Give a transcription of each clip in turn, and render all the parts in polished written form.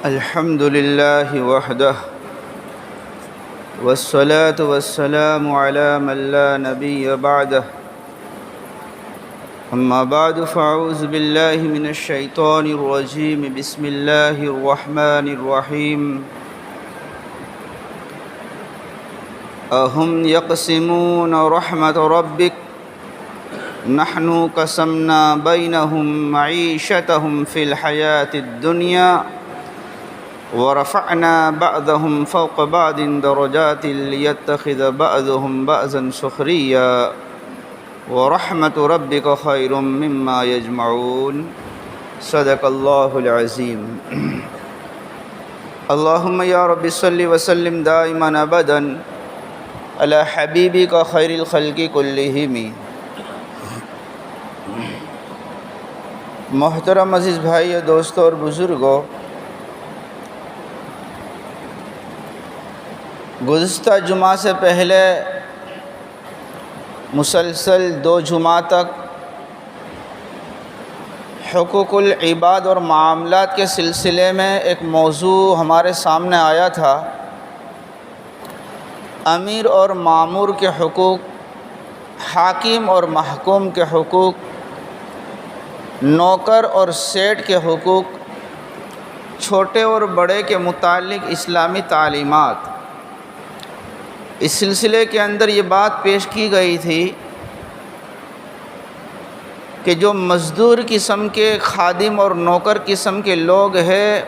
الحمد لله وحده والصلاة والسلام على من لا نبي بعده أما بعد فأعوذ بالله من الشيطان الرجيم بسم الله الرحمن الرحيم أهم يقسمون رحمة ربك نحن قسمنا بينهم معيشتهم في الحياة الدنيا ورفعنا بعضهم فوق بعض درجات ليتخذ بعضهم بعضا سخريا ورحمة ربك خير مما يجمعون صدق الله العظيم اللهم يا رب صل وسلم دائما أبدا على حبيبك خير الخلق كلهم. محترم عزیز بھائی، دوستوں اور بزرگوں، گزشتہ جمعہ سے پہلے مسلسل 2 جمعہ تک حقوق العباد اور معاملات کے سلسلے میں ایک موضوع ہمارے سامنے آیا تھا، امیر اور مامور کے حقوق، حاکم اور محکوم کے حقوق، نوکر اور سیٹ کے حقوق، چھوٹے اور بڑے کے متعلق اسلامی تعلیمات. اس سلسلے کے اندر یہ بات پیش کی گئی تھی کہ جو مزدور قسم کے، خادم اور نوکر قسم کے لوگ ہیں،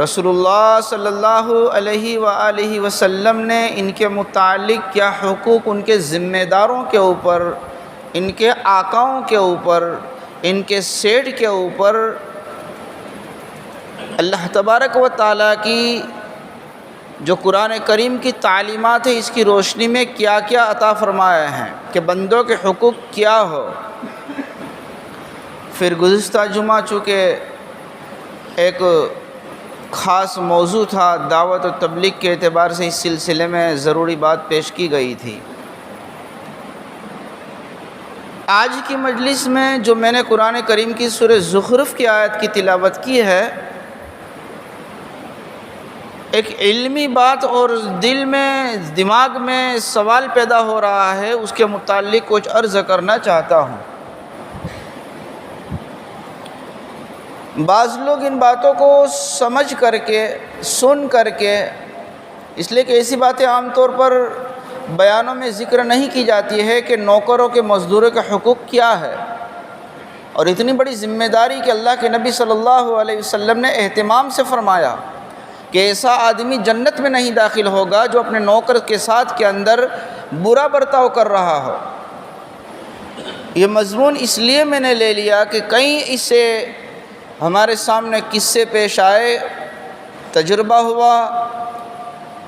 رسول اللہ صلی اللہ علیہ وآلہ وسلم نے ان کے متعلق کیا حقوق ان کے ذمہ داروں کے اوپر، ان کے آقاؤں کے اوپر، ان کے سیٹ کے اوپر اللہ تبارک و تعالیٰ کی جو قرآن کریم کی تعلیمات ہے، اس کی روشنی میں کیا کیا عطا فرمایا ہیں کہ بندوں کے حقوق کیا ہو. پھر گزشتہ جمعہ چونکہ ایک خاص موضوع تھا، دعوت و تبلیغ کے اعتبار سے اس سلسلے میں ضروری بات پیش کی گئی تھی. آج کی مجلس میں جو میں نے قرآن کریم کی سورہ زخرف کی آیت کی تلاوت کی ہے، ایک علمی بات اور دل میں، دماغ میں سوال پیدا ہو رہا ہے، اس کے متعلق کچھ عرض کرنا چاہتا ہوں. بعض لوگ ان باتوں کو سمجھ کر کے، سن کر کے، اس لیے کہ ایسی باتیں عام طور پر بیانوں میں ذکر نہیں کی جاتی ہے کہ نوکروں کے، مزدوروں کے حقوق کیا ہے، اور اتنی بڑی ذمہ داری کہ اللہ کے نبی صلی اللہ علیہ وسلم نے اہتمام سے فرمایا کہ ایسا آدمی جنت میں نہیں داخل ہوگا جو اپنے نوکر کے ساتھ کے اندر برا برتاؤ کر رہا ہو. یہ مضمون اس لیے میں نے لے لیا کہ کئی اس سے ہمارے سامنے قصے پیش آئے، تجربہ ہوا.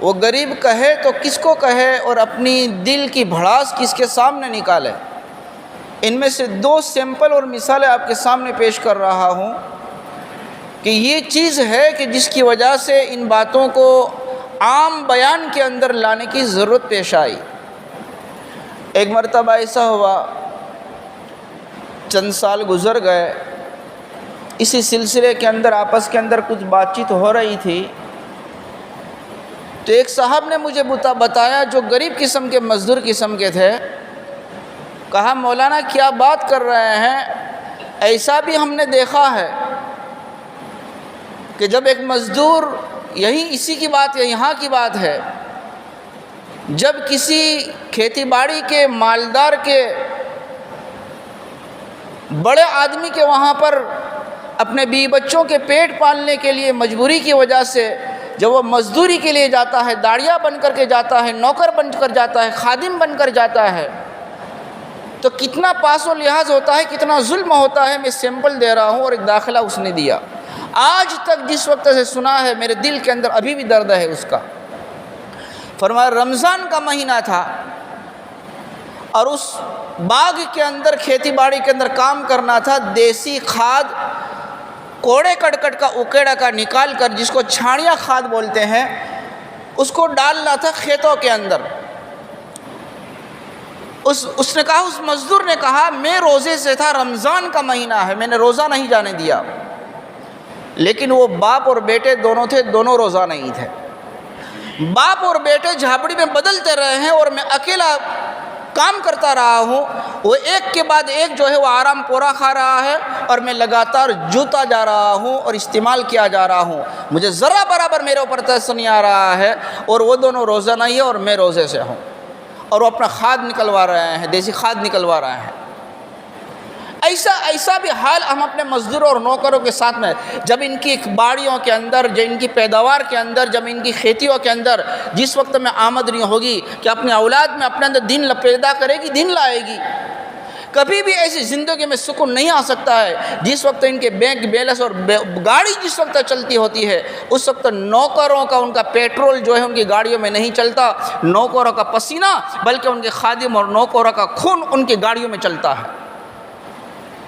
وہ غریب کہے تو کس کو کہے اور اپنی دل کی بھڑاس کس کے سامنے نکالے. ان میں سے 2 سیمپل اور مثالیں آپ کے سامنے پیش کر رہا ہوں کہ یہ چیز ہے کہ جس کی وجہ سے ان باتوں کو عام بیان کے اندر لانے کی ضرورت پیش آئی. ایک مرتبہ ایسا ہوا، چند سال گزر گئے، اسی سلسلے کے اندر آپس کے اندر کچھ بات چیت ہو رہی تھی، تو ایک صاحب نے مجھے بتایا جو غریب قسم کے، مزدور قسم کے تھے. کہا مولانا کیا بات کر رہے ہیں، ایسا بھی ہم نے دیکھا ہے کہ جب ایک مزدور، اسی کی بات ہے، یہاں کی بات ہے، جب کسی کھیتی باڑی کے مالدار کے، بڑے آدمی کے وہاں پر اپنے بیوی بچوں کے پیٹ پالنے کے لیے مجبوری کی وجہ سے جب وہ مزدوری کے لیے جاتا ہے، داڑیا بن کر کے جاتا ہے، نوکر بن کر جاتا ہے، خادم بن کر جاتا ہے، تو کتنا پاس و لحاظ ہوتا ہے، کتنا ظلم ہوتا ہے. میں سیمپل دے رہا ہوں اور ایک داخلہ اس نے دیا. آج تک جس وقت سے سنا ہے میرے دل کے اندر ابھی بھی درد ہے اس کا. فرمایا رمضان کا مہینہ تھا اور اس باغ کے اندر، کھیتی باڑی کے اندر کام کرنا تھا. دیسی کھاد، کوڑے کڑکٹ کا، اکیڑا کا نکال کر، جس کو چھاڑیاں کھاد بولتے ہیں، اس کو ڈالنا تھا کھیتوں کے اندر. اس نے کہا، اس مزدور نے کہا میں روزے سے تھا، رمضان کا مہینہ ہے، میں نے روزہ نہیں جانے دیا. لیکن وہ باپ اور بیٹے دونوں تھے، دونوں روزہ نہیں تھے۔ باپ اور بیٹے جھاپڑی میں بدلتے رہے ہیں اور میں اکیلا کام کرتا رہا ہوں، وہ ایک کے بعد ایک جو ہے وہ آرام پورا کھا رہا ہے اور میں لگاتار جوتا جا رہا ہوں اور استعمال کیا جا رہا ہوں، مجھے ذرا برابر میرے اوپر ترس نہیں آ رہا ہے، اور وہ دونوں روزہ نہیں ہے اور میں روزے سے ہوں، اور وہ اپنا کھاد نکلوا رہے ہیں، دیسی کھاد نکلوا رہے ہیں۔ ایسا بھی حال ہم اپنے مزدوروں اور نوکروں کے ساتھ میں، جب ان کی باڑیوں کے اندر، جب ان کی پیداوار کے اندر، جب ان کی کھیتیوں کے اندر جس وقت میں آمد نہیں ہوگی کہ اپنے اولاد میں اپنے اندر دین پیدا کرے گی، دین لائے گی، کبھی بھی ایسی زندگی میں سکون نہیں آ سکتا ہے جس وقت ان کے بینک بیلنس اور گاڑی جس وقت چلتی ہوتی ہے، اس وقت نوکروں کا ان کا پیٹرول جو ہے ان کی گاڑیوں میں نہیں چلتا، نوکروں کا پسینہ بلکہ ان کے خادم اور نوکروں کا خون ان کی گاڑیوں میں چلتا ہے۔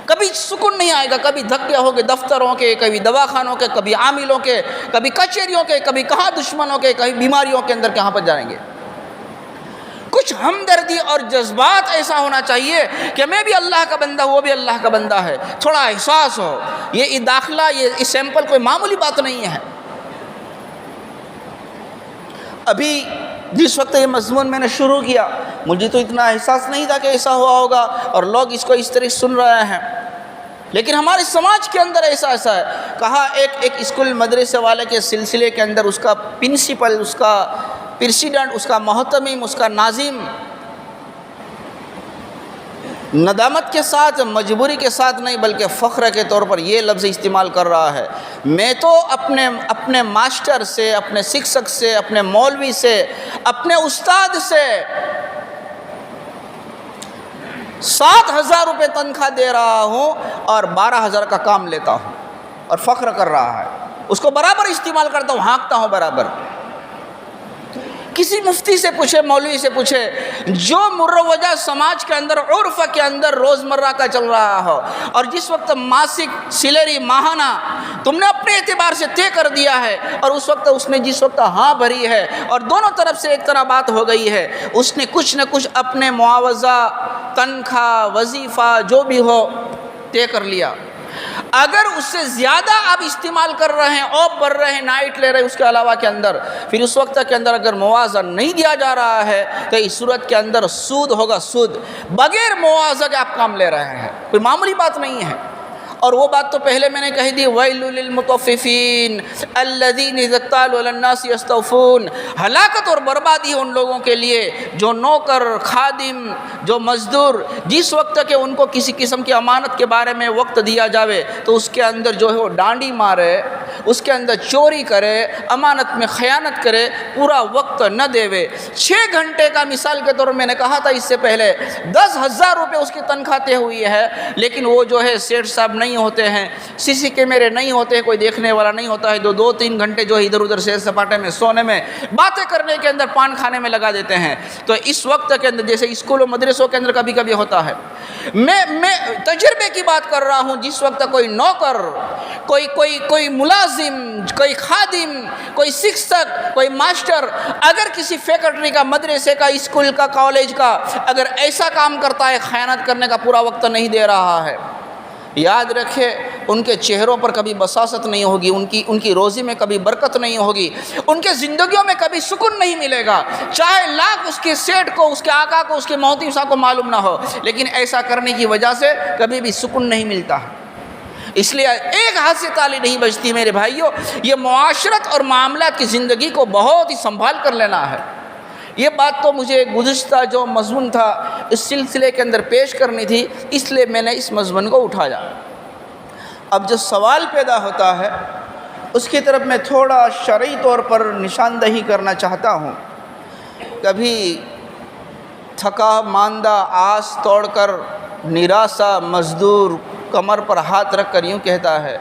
کبھی سکون نہیں آئے گا، کبھی دھکے ہوں گے دفتروں کے، کبھی دواخانوں کے، کبھی عاملوں کے، کبھی کچہریوں کے، کبھی کہاں دشمنوں کے، کبھی بیماریوں کے اندر کہاں پر جائیں گے۔ کچھ ہمدردی اور جذبات ایسا ہونا چاہیے کہ میں بھی اللہ کا بندہ ہوں، وہ بھی اللہ کا بندہ ہے، تھوڑا احساس ہو۔ یہ داخلہ، یہ سیمپل کوئی معمولی بات نہیں ہے۔ ابھی جس وقت یہ مضمون میں نے شروع کیا، مجھے تو اتنا احساس نہیں تھا کہ ایسا ہوا ہوگا اور لوگ اس کو اس طرح سن رہے ہیں، لیکن ہمارے سماج کے اندر ایسا ہے۔ کہا ایک اسکول مدرسے والے کے سلسلے کے اندر اس کا پرنسپل، اس کا پریزیڈنٹ، اس کا محتمم، اس کا ناظم ندامت کے ساتھ، مجبوری کے ساتھ نہیں بلکہ فخر کے طور پر یہ لفظ استعمال کر رہا ہے، میں تو اپنے ماسٹر سے، اپنے شکشک سے، اپنے مولوی سے، اپنے استاد سے 7,000 روپے تنخواہ دے رہا ہوں اور 12,000 کا کام لیتا ہوں، اور فخر کر رہا ہے، اس کو برابر استعمال کرتا ہوں، ہانکتا ہوں برابر۔ کسی مفتی سے پوچھے، مولوی سے پوچھے، جو مروجہ سماج کے اندر، عرف کے اندر روزمرہ کا چل رہا ہو، اور جس وقت ماسک سیلری ماہانہ تم نے اپنے اعتبار سے طے کر دیا ہے، اور اس وقت اس نے جس وقت ہاں بھری ہے اور دونوں طرف سے ایک طرح بات ہو گئی ہے، اس نے کچھ نہ کچھ اپنے معاوضہ، تنخواہ، وظیفہ جو بھی ہو طے کر لیا۔ اگر اس سے زیادہ آپ استعمال کر رہے ہیں، آف بھر رہے ہیں، نائٹ لے رہے ہیں اس کے علاوہ کے اندر، پھر اس وقت کے اندر اگر معاوضہ نہیں دیا جا رہا ہے تو اس صورت کے اندر سود ہوگا، سود، بغیر معاوضہ کے آپ کام لے رہے ہیں، کوئی معمولی بات نہیں ہے۔ اور وہ بات تو پہلے میں نے کہی دی، وَيْلٌ لِّلْمُطَفِّفِينَ الَّذِينَ إِذَا اكْتَالُوا عَلَى النَّاسِ يَسْتَوْفُونَ۔ ہلاکت اور بربادی ان لوگوں کے لیے جو نوکر، خادم، جو مزدور، جس وقت کہ ان کو کسی قسم کی امانت کے بارے میں وقت دیا جاوے تو اس کے اندر جو ہے وہ ڈانڈی مارے، اس کے اندر چوری کرے، امانت میں خیانت کرے، پورا وقت نہ دیوے۔ 6 گھنٹے کا مثال کے طور میں نے کہا تھا اس سے پہلے 10,000 روپے اس کی تنخواہ طے ہوئی ہے، لیکن وہ جو ہے سیٹھ صاحب نہیں ہوتے ہیں، سی سی کیمرے نہیں ہوتے ہیں، کوئی دیکھنے والا نہیں ہوتا ہے، 2-3 گھنٹے جو ہے ادھر ادھر سیر سپاٹے میں، سونے میں، باتیں کرنے کے اندر، پان کھانے میں لگا دیتے ہیں۔ تو اس وقت کے اندر جیسے اسکول و مدرسوں کے اندر کبھی کبھی ہوتا ہے، میں تجربے کی بات کر رہا ہوں، جس وقت کوئی نوکر، کوئی ملازم، کوئی خادم، کوئی شکشک، کوئی ماسٹر اگر کسی فیکٹری کا، مدرسے کا، اسکول کا، کالج کا اگر ایسا کام کرتا ہے، خیانت کرنے کا پورا وقت نہیں دے رہا ہے، یاد رکھے ان کے چہروں پر کبھی بساست نہیں ہوگی، ان کی روزی میں کبھی برکت نہیں ہوگی، ان کے زندگیوں میں کبھی سکون نہیں ملے گا، چاہے لاکھ اس کے سیٹ کو، اس کے آقا کو، اس کے محتم صاحب کو معلوم نہ ہو، لیکن ایسا کرنے کی وجہ سے کبھی بھی سکون نہیں ملتا۔ اس لیے ایک ہاتھ سے تالی نہیں بجتی میرے بھائیوں، یہ معاشرت اور معاملات کی زندگی کو بہت ہی سنبھال کر لینا ہے۔ یہ بات تو مجھے گزشتہ جو مضمون تھا اس سلسلے کے اندر پیش کرنی تھی، اس لیے میں نے اس مضمون کو اٹھایا۔ اب جو سوال پیدا ہوتا ہے اس کی طرف میں تھوڑا شرعی طور پر نشاندہی کرنا چاہتا ہوں۔ کبھی تھکا ماندہ آس توڑ کر نراسا مزدور کمر پر ہاتھ رکھ کر یوں کہتا ہے،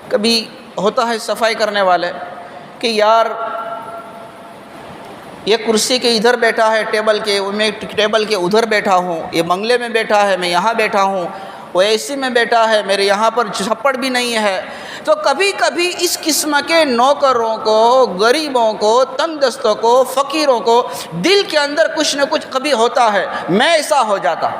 کبھی ہوتا ہے صفائی کرنے والے کہ یار یہ کرسی کے ادھر بیٹھا ہے، ٹیبل کے ادھر بیٹھا ہوں، یہ بنگلے میں بیٹھا ہے، میں یہاں بیٹھا ہوں، وہ اے سی میں بیٹھا ہے، میرے یہاں پر چھپڑ بھی نہیں ہے۔ تو کبھی کبھی اس قسم کے نوکروں کو، غریبوں کو، تنگ دستوں کو، فقیروں کو دل کے اندر کچھ نہ کچھ کبھی ہوتا ہے، میں ایسا ہو جاتا۔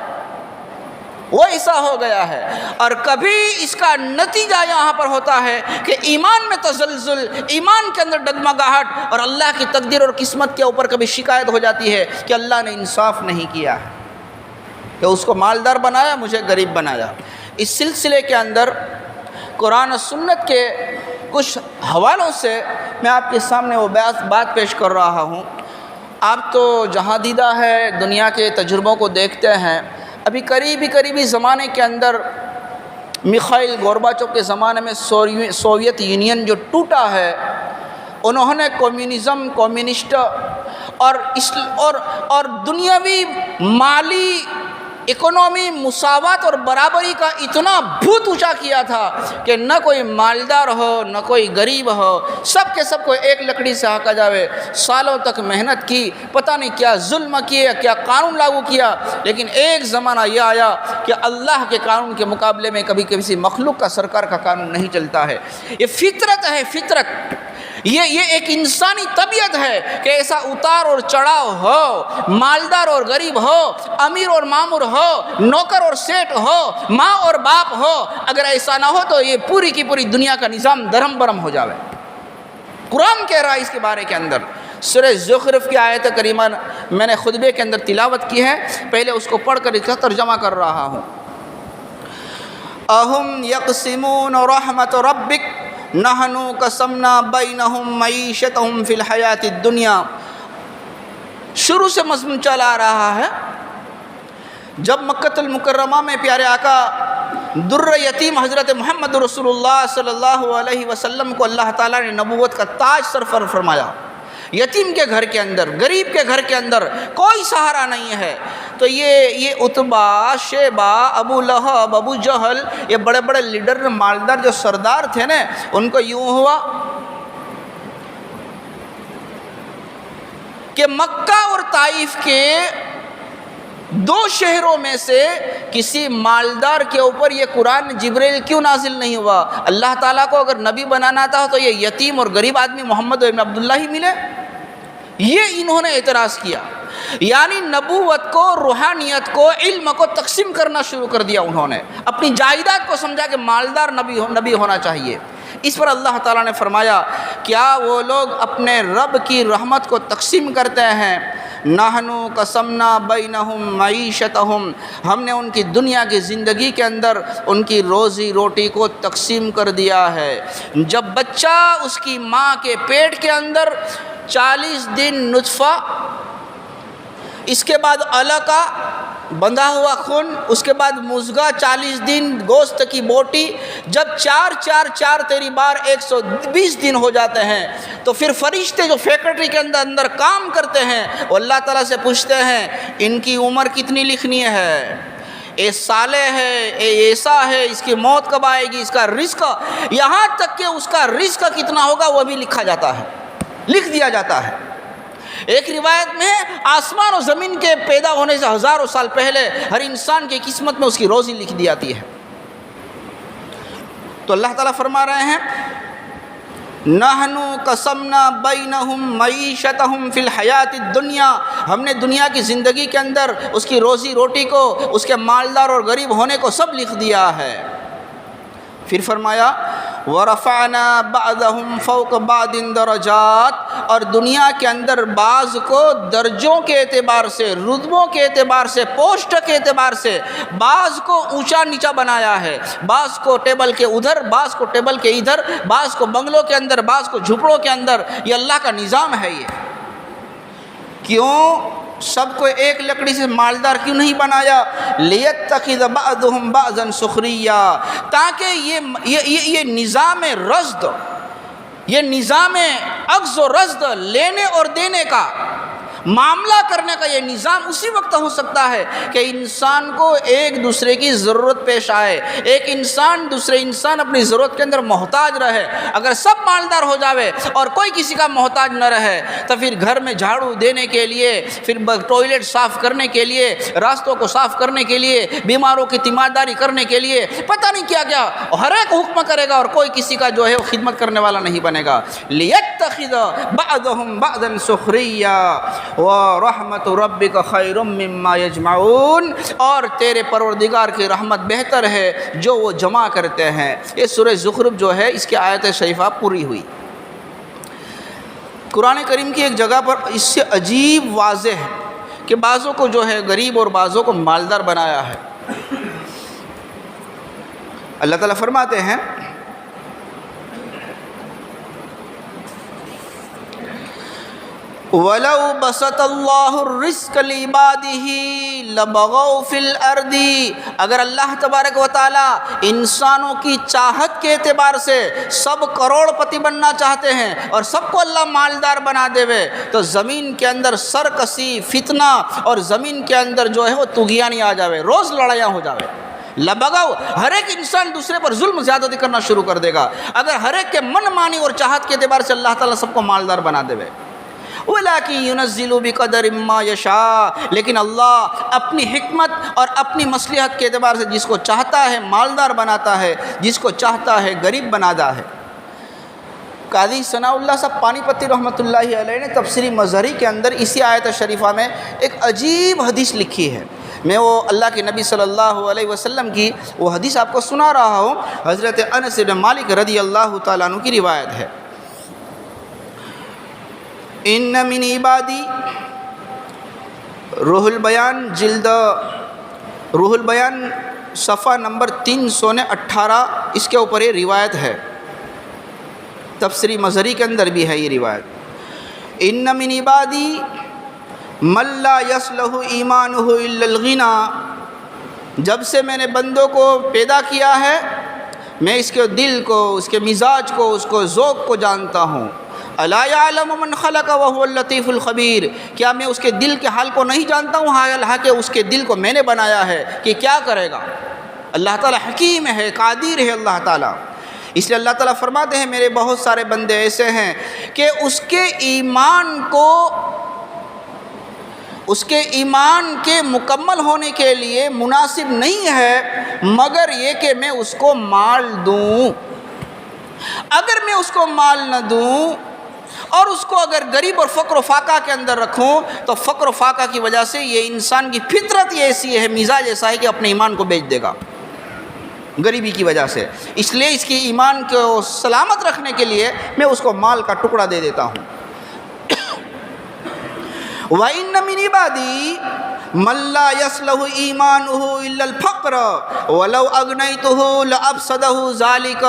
وہ ایسا ہو گیا ہے۔ اور کبھی اس کا نتیجہ یہاں پر ہوتا ہے کہ ایمان میں تزلزل، ایمان کے اندر ڈگمگاہٹ، اور اللہ کی تقدیر اور قسمت کے اوپر کبھی شکایت ہو جاتی ہے کہ اللہ نے انصاف نہیں کیا ہے، کہ اس کو مالدار بنایا، مجھے غریب بنایا۔ اس سلسلے کے اندر قرآن و سنت کے کچھ حوالوں سے میں آپ کے سامنے وہ بات پیش کر رہا ہوں۔ آپ تو جہاں دیدہ ہے، دنیا کے تجربوں کو دیکھتے ہیں۔ ابھی قریبی زمانے کے اندر میخائیل گورباچوف کے زمانے میں سوویت یونین جو ٹوٹا ہے، انہوں نے کمیونسٹ اور دنیاوی مالی اکنومی مساوات اور برابری کا اتنا بھوت اونچا کیا تھا کہ نہ کوئی مالدار ہو نہ کوئی غریب ہو، سب کے سب کو ایک لکڑی سے ہانکا جاوے۔ سالوں تک محنت کی، پتہ نہیں کیا ظلم کیا، کیا قانون لاگو کیا، لیکن ایک زمانہ یہ آیا کہ اللہ کے قانون کے مقابلے میں کبھی کسی مخلوق کا سرکار کا قانون نہیں چلتا ہے۔ یہ فطرت ہے، فطرت، یہ ایک انسانی طبیعت ہے کہ ایسا اتار اور چڑھاؤ ہو، مالدار اور غریب ہو، امیر اور معمور ہو، نوکر اور سیٹ ہو، ماں اور باپ ہو۔ اگر ایسا نہ ہو تو یہ پوری کی پوری دنیا کا نظام درہم برہم ہو جاوے۔ قرآن کہہ رہا ہے اس کے بارے کے اندر، سورہ زخرف کی آیت کریمہ میں نے خطبے کے اندر تلاوت کی ہے، پہلے اس کو پڑھ کر اس کا ترجمہ کر رہا ہوں۔ اہم یقسمون رحمت ربک نحن قسمنا بینہم معیشتہم فی الحیات الدنیا۔ شروع سے مضمون چلا آ رہا ہے، جب مکہ المکرمہ میں پیارے آقا در یتیم حضرت محمد رسول اللہ صلی اللہ علیہ وسلم کو اللہ تعالیٰ نے نبوت کا تاج سر فرمایا، یتیم کے گھر کے اندر، غریب کے گھر کے اندر کوئی سہارا نہیں ہے، تو یہ عتبہ، شیبہ، ابو لہب، ابو جہل، یہ بڑے بڑے لیڈر مالدار جو سردار تھے نا، ان کو یوں ہوا کہ مکہ اور طائف کے دو شہروں میں سے کسی مالدار کے اوپر یہ قرآن جبریل کیوں نازل نہیں ہوا؟ اللہ تعالیٰ کو اگر نبی بنانا تھا تو یہ یتیم اور غریب آدمی محمد بن عبداللہ ہی ملے۔ یہ انہوں نے اعتراض کیا، یعنی نبوت کو، روحانیت کو، علم کو تقسیم کرنا شروع کر دیا انہوں نے، اپنی جائیداد کو سمجھا کہ مالدار نبی ہونا چاہیے۔ اس پر اللہ تعالیٰ نے فرمایا، کیا وہ لوگ اپنے رب کی رحمت کو تقسیم کرتے ہیں؟ نحن قسمنا بینہم معیشتہم، ہم نے ان کی دنیا کی زندگی کے اندر ان کی روزی روٹی کو تقسیم کر دیا ہے۔ جب بچہ اس کی ماں کے پیٹ کے اندر 40 دن نطفہ، اس کے بعد علقہ بندھا ہوا خون، اس کے بعد مضغہ 40 دن گوشت کی بوٹی، جب 4 تیری بار 120 دن ہو جاتے ہیں تو پھر فرشتے جو فیکٹری کے اندر کام کرتے ہیں وہ اللہ تعالیٰ سے پوچھتے ہیں ان کی عمر کتنی لکھنی ہے، اے صالح ہے، اے ایسا ہے، اس کی موت کب آئے گی، اس کا رزق، یہاں تک کہ اس کا رزق کتنا ہوگا وہ بھی لکھا جاتا ہے، لکھ دیا جاتا ہے۔ ایک روایت میں آسمان و زمین کے پیدا ہونے سے ہزاروں سال پہلے ہر انسان کی قسمت میں اس کی روزی لکھ دی جاتی ہے۔ تو اللہ تعالیٰ فرما رہے ہیں، نحن قسمنا بینہم معیشتہم فی الحیات الدنیا، ہم نے دنیا کی زندگی کے اندر اس کی روزی روٹی کو، اس کے مالدار اور غریب ہونے کو سب لکھ دیا ہے۔ پھر فرمایا وَرَفَعْنَا بَعْضَهُمْ فَوْقَ بَعْضٍ دَرَجَاتٍ، اور دنیا کے اندر بعض کو درجوں کے اعتبار سے، رتبوں کے اعتبار سے، پوسٹ کے اعتبار سے بعض کو اونچا نیچا بنایا ہے، بعض کو ٹیبل کے ادھر، بعض کو ٹیبل کے ادھر، بعض کو بنگلوں کے اندر، بعض کو جھپڑوں کے اندر۔ یہ اللہ کا نظام ہے۔ یہ کیوں سب کو ایک لکڑی سے مالدار کیوں نہیں بنایا؟ لیتخذ بعضهم بعضا سخریا، تاکہ یہ نظام رزد، یہ نظام اخذ و رزد، لینے اور دینے کا، معاملہ کرنے کا یہ نظام اسی وقت ہو سکتا ہے کہ انسان کو ایک دوسرے کی ضرورت پیش آئے، ایک انسان دوسرے انسان اپنی ضرورت کے اندر محتاج رہے۔ اگر سب مالدار ہو جاوے اور کوئی کسی کا محتاج نہ رہے تو پھر گھر میں جھاڑو دینے کے لیے، پھر ٹوائلٹ صاف کرنے کے لیے، راستوں کو صاف کرنے کے لیے، بیماروں کی تیمارداری کرنے کے لیے، پتہ نہیں کیا کیا، ہر ایک حکم کرے گا اور کوئی کسی کا جو ہے وہ خدمت کرنے والا نہیں بنے گا۔ لیتخذ بعضهم بعضا سخریا وَرَحْمَةُ رَبِّكَ خَيْرٌ مِّمَّا يَجْمَعُونَ، اور تیرے پروردگار کی رحمت بہتر ہے جو وہ جمع کرتے ہیں۔ یہ سورہ زخرف جو ہے اس کی آیت شریفہ پوری ہوئی۔ قرآن کریم کی ایک جگہ پر اس سے عجیب واضح ہے کہ بعضوں کو جو ہے غریب اور بعضوں کو مالدار بنایا ہے۔ اللہ تعالیٰ فرماتے ہیں وَلَوْ بَسَطَ اللَّهُ الرِّزْقَ لِعِبَادِهِ لَبَغَوْا فِي الْأَرْضِ، اگر اللہ تبارک و تعالیٰ انسانوں کی چاہت کے اعتبار سے سب کروڑ پتی بننا چاہتے ہیں اور سب کو اللہ مالدار بنا دے تو زمین کے اندر سرکشی، فتنہ، اور زمین کے اندر جو ہے وہ طغیانی آ جاوے، روز لڑائیاں ہو جاوے۔ لبغاؤ، ہر ایک انسان دوسرے پر ظلم زیادتی کرنا شروع کر دے گا اگر ہر ایک کے من مانی اور چاہت کے اعتبار سے اللہ تعالیٰ سب کو مالدار بنا دے۔ وَلَٰكِن يُنَزِّلُ بِقَدَرٍ مَّا يَشَاءُ، لیکن اللہ اپنی حکمت اور اپنی مصلحت کے اعتبار سے جس کو چاہتا ہے مالدار بناتا ہے، جس کو چاہتا ہے غریب بناتا ہے۔ قاضی ثناء اللہ صاحب پانی پتی رحمۃ اللہ علیہ نے تفسیر مظہری کے اندر اسی آیت شریفہ میں ایک عجیب حدیث لکھی ہے۔ میں وہ اللہ کے نبی صلی اللہ علیہ وسلم کی وہ حدیث آپ کو سنا رہا ہوں۔ حضرت انس بن مالک رضی اللہ تعالیٰ عنہ کی روایت ہے، ان من عبادی، روح البیان جلد روح البیان صفحہ نمبر 318، اس کے اوپر یہ روایت ہے، تفسیری مظہری کے اندر بھی ہے یہ روایت۔ ان من عبادی من لا یصلح ایمانہ الا الغنی، جب سے میں نے بندوں کو پیدا کیا ہے میں اس کے دل کو، اس کے مزاج کو، اس کو ذوق کو جانتا ہوں۔ الا یعلم من خلق وهو اللطیف الخبیر، کیا میں اس کے دل کے حال کو نہیں جانتا ہوں؟ حالانکہ اس کے دل کو میں نے بنایا ہے کہ کیا کرے گا۔ اللہ تعالیٰ حکیم ہے، قادر ہے اللہ تعالیٰ۔ اس لیے اللہ تعالیٰ فرماتے ہیں میرے بہت سارے بندے ایسے ہیں کہ اس کے ایمان کے مکمل ہونے کے لیے مناسب نہیں ہے مگر یہ کہ میں اس کو مال دوں۔ اگر میں اس کو مال نہ دوں اور اس کو اگر غریب اور فقر و فاقہ کے اندر رکھوں تو فقر و فاقہ کی وجہ سے یہ انسان کی فطرت یہ ایسی ہے، مزاج ایسا ہے کہ اپنے ایمان کو بیچ دے گا غریبی کی وجہ سے۔ اس لیے اس کی ایمان کو سلامت رکھنے کے لیے میں اس کو مال کا ٹکڑا دے دیتا ہوں۔ وَإِنَّ مِنْ عِبَادِي مَن لَّا يَصْلُحُ إِيمَانُهُ إِلَّا الْفَقْرَ وَلَوْ أَغْنَيْتُهُ لَأَفْسَدَهُ ذَلِكَ،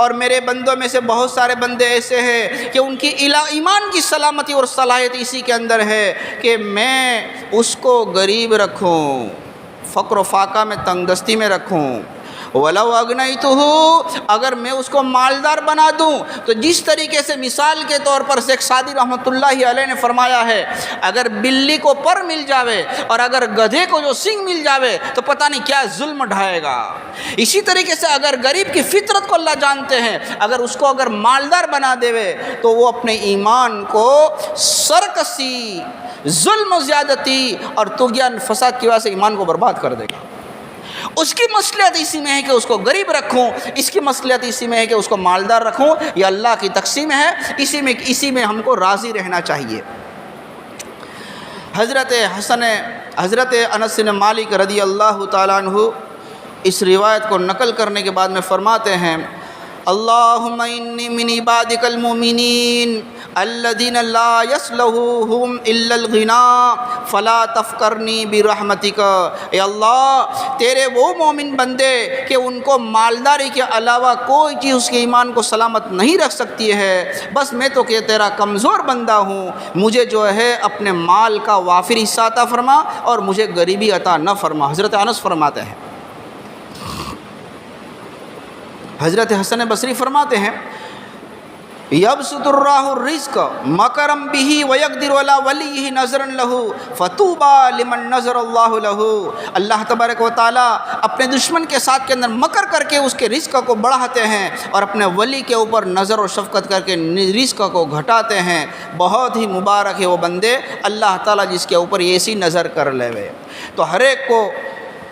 اور میرے بندوں میں سے بہت سارے بندے ایسے ہیں کہ ان کی ایمان کی سلامتی اور صلاحیت اسی کے اندر ہے کہ میں اس کو غریب رکھوں، فقر و فاقہ میں، تنگ دستی میں رکھوں۔ وَلَوْ أَغْنَيْتُهُ، اگر میں اس کو مالدار بنا دوں تو جس طریقے سے مثال کے طور پر شیخ سعدی رحمۃ اللہ علیہ نے فرمایا ہے، اگر بلی کو پر مل جاوے اور اگر گدھے کو جو سنگ مل جاوے تو پتہ نہیں کیا ظلم ڈھائے گا۔ اسی طریقے سے اگر غریب کی فطرت کو اللہ جانتے ہیں، اگر اس کو اگر مالدار بنا دے تو وہ اپنے ایمان کو سرکشی، ظلم و زیادتی اور طغیان فساد کی وجہ سے ایمان کو برباد کر دے گا۔ اس کی مصلحت اسی میں ہے کہ اس کو غریب رکھوں، اس کی مصلحت اسی میں ہے کہ اس کو مالدار رکھوں، یہ اللہ کی تقسیم ہے، اسی میں ہم کو راضی رہنا چاہیے۔ حضرت انس بن مالک رضی اللہ تعالیٰ عنہ اس روایت کو نقل کرنے کے بعد میں فرماتے ہیں، اللہم انی من عبادک المؤمنین الذین لا یصلحهم الا الغنی فلا تفقرنی برحمتک، اے اللہ تیرے وہ مومن بندے کہ ان کو مالداری کے علاوہ کوئی چیز اس کے ایمان کو سلامت نہیں رکھ سکتی ہے، بس میں تو کہ تیرا کمزور بندہ ہوں، مجھے جو ہے اپنے مال کا وافر حصہ عطا فرما اور مجھے غریبی عطا نہ فرما۔ حضرت انس فرماتے ہیں، حضرت حسن بصری فرماتے ہیں، یبسط اللہ الرزق مکرم بہ ویقدر علی ولیہ نظرا لہ فطوبی لمن نظر اللہ لہ، اللہ تبارک و تعالیٰ اپنے دشمن کے ساتھ کے اندر مکر کر کے اس کے رزق کو بڑھاتے ہیں اور اپنے ولی کے اوپر نظر و شفقت کر کے رزق کو گھٹاتے ہیں۔ بہت ہی مبارک ہے وہ بندے اللہ تعالیٰ جس کے اوپر ایسی نظر کر لے۔ تو ہر ایک کو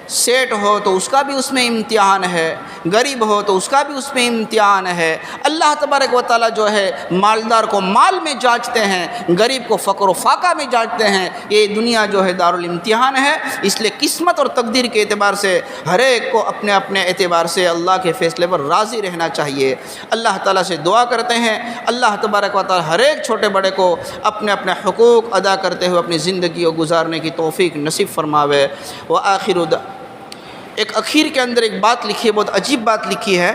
سیٹ ہو تو اس کا بھی اس میں امتحان ہے، غریب ہو تو اس کا بھی اس میں امتحان ہے۔ اللہ تبارک و تعالیٰ جو ہے مالدار کو مال میں جانچتے ہیں، غریب کو فقر و فاقہ میں جانچتے ہیں۔ یہ دنیا جو ہے دارالامتحان ہے، اس لیے قسمت اور تقدیر کے اعتبار سے ہر ایک کو اپنے اپنے اعتبار سے اللہ کے فیصلے پر راضی رہنا چاہیے۔ اللہ تعالیٰ سے دعا کرتے ہیں اللہ تبارک و تعالیٰ ہر ایک چھوٹے بڑے کو اپنے اپنے حقوق ادا کرتے ہوئے اپنی زندگی کو گزارنے کی توفیق نصیب فرماوے۔ وآخر ایک اخیر کے اندر ایک بات لکھی ہے، بہت عجیب بات لکھی ہے۔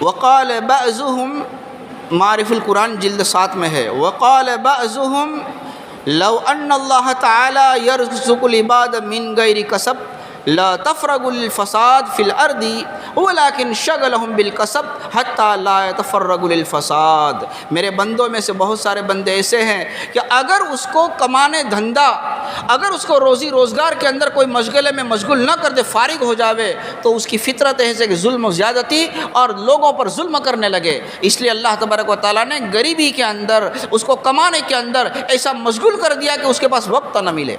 وقال بعضهم، معارف القرآن جلد 7 میں ہے، وقال بعضهم لو ان اللہ تعالی یرزق العباد من غیر کسب لا تفرغ الفساد فی الارض ولكن شغلهم بالکسب حتى لا يتفرغ للفساد۔ میرے بندوں میں سے بہت سارے بندے ایسے ہیں کہ اگر اس کو کمانے دھندا، اگر اس کو روزی روزگار کے اندر کوئی مشغلے میں مشغول نہ کر دے، فارغ ہو جاوے، تو اس کی فطرت ایسے کہ ظلم و زیادتی اور لوگوں پر ظلم کرنے لگے۔ اس لیے اللہ تبارک و تعالیٰ نے غریبی کے اندر، اس کو کمانے کے اندر ایسا مشغول کر دیا کہ اس کے پاس وقت نہ ملے۔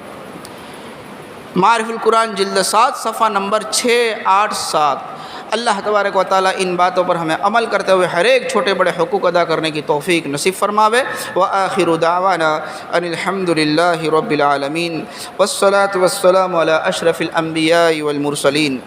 معارف القرآن جلد 7 صفحہ نمبر 687۔ اللہ تبارک و تعالیٰ ان باتوں پر ہمیں عمل کرتے ہوئے ہر ایک چھوٹے بڑے حقوق ادا کرنے کی توفیق نصیب فرماوے۔ وآخر دعوانا ان الحمد للہ رب العالمین والصلاة والسلام علی اشرف الانبیاء والمرسلین۔